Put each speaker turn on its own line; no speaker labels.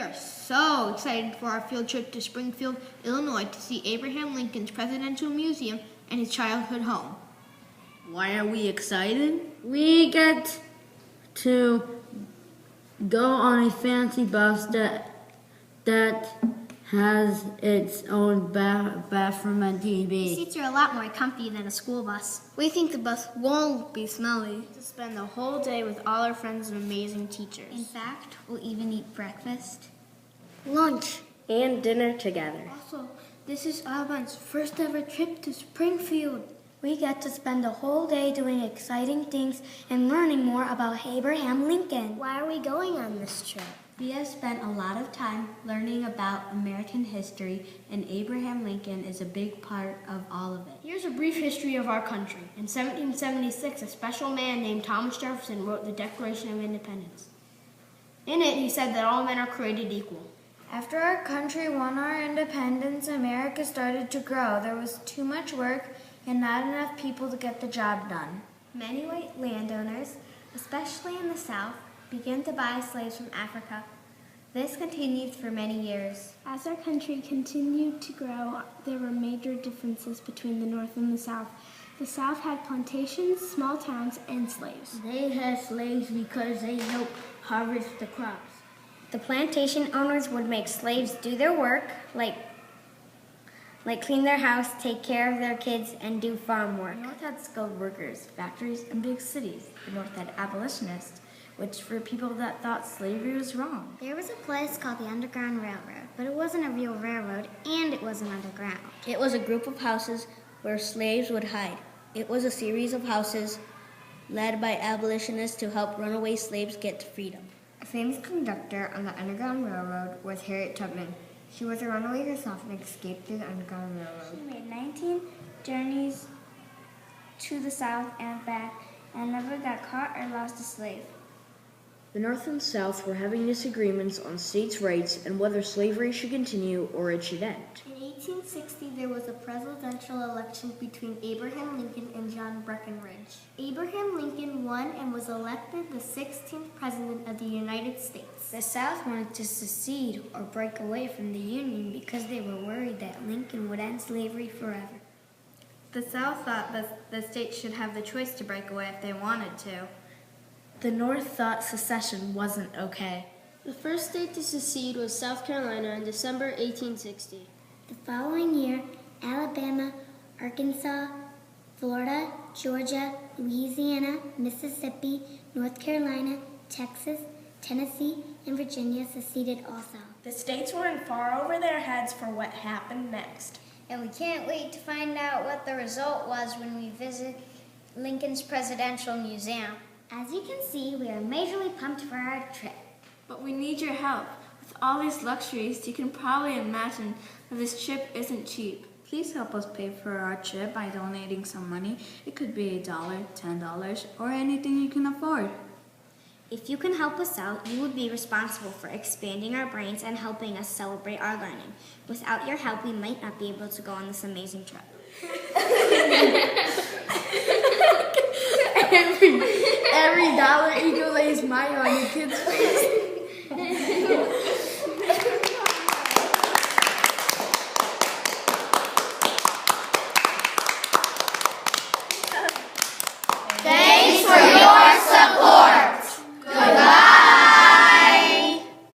We are so excited for our field trip to Springfield, Illinois to see Abraham Lincoln's Presidential Museum and his childhood home.
Why are we excited? We get to go on a fancy bus that has its own bathroom and
The
TV.
seats are a lot more comfy than a school bus. We think the bus won't be smelly.
To spend the whole day with all our friends and amazing teachers.
In fact, we'll even eat breakfast,
lunch,
and dinner together.
Also, this is Alban's first ever trip to Springfield.
we get to spend the whole day doing exciting things and learning more about Abraham Lincoln.
Why are we going on this trip?
We have spent a lot of time learning about American history, and Abraham Lincoln is a big part of all of it.
Here's a brief history of our country. In 1776, a special man named Thomas Jefferson wrote the Declaration of Independence. In it, he said that all men are created equal.
After our country won our independence, America started to grow. There was too much work and not enough people to get the job done.
Many white landowners, especially in the South, began to buy slaves from Africa. This continued for many years.
As our country continued to grow, there were major differences between the North and the South. The South had plantations, small towns, and slaves.
They had slaves because they helped harvest the crops.
The plantation owners would make slaves do their work, like clean their house, take care of their kids, and do farm work.
The North had skilled workers, factories, and big cities. The North had abolitionists, which were people that thought slavery was wrong.
There was a place called the Underground Railroad, but it wasn't a real railroad, and it wasn't underground.
It was a group of houses where slaves would hide. It was a series of houses led by abolitionists to help runaway slaves get to freedom.
A famous conductor on the Underground Railroad was Harriet Tubman. She was a runaway herself and escaped through the Underground Railroad.
She made 19 journeys to the South and back and never got caught or lost a slave.
The North and South were having disagreements on states' rights and whether slavery should continue or it should end.
In 1860, there was a presidential election between Abraham Lincoln and John Breckinridge. Abraham Lincoln won and was elected the 16th President of the United States.
The South wanted to secede or break away from the Union because they were worried that Lincoln would end slavery forever.
The South thought that the states should have the choice to break away if they wanted to.
The North thought secession wasn't okay.
The first state to secede was South Carolina in December 1860.
The following year, Alabama, Arkansas, Florida, Georgia, Louisiana, Mississippi, North Carolina, Texas, Tennessee, and Virginia seceded also.
The states were in far over their heads for what happened next.
And we can't wait to find out what the result was when we visit Lincoln's Presidential Museum.
As you can see, we are majorly pumped for our trip.
But we need your help. With all these luxuries, you can probably imagine that this trip isn't cheap.
Please help us pay for our trip by donating some money. It could be $1, $10, or anything you can afford.
If you can help us out, you would be responsible for expanding our brains and helping us celebrate our learning. Without your help, we might not be able to go on this amazing trip.
Every dollar Eagle lays money on your kids' face.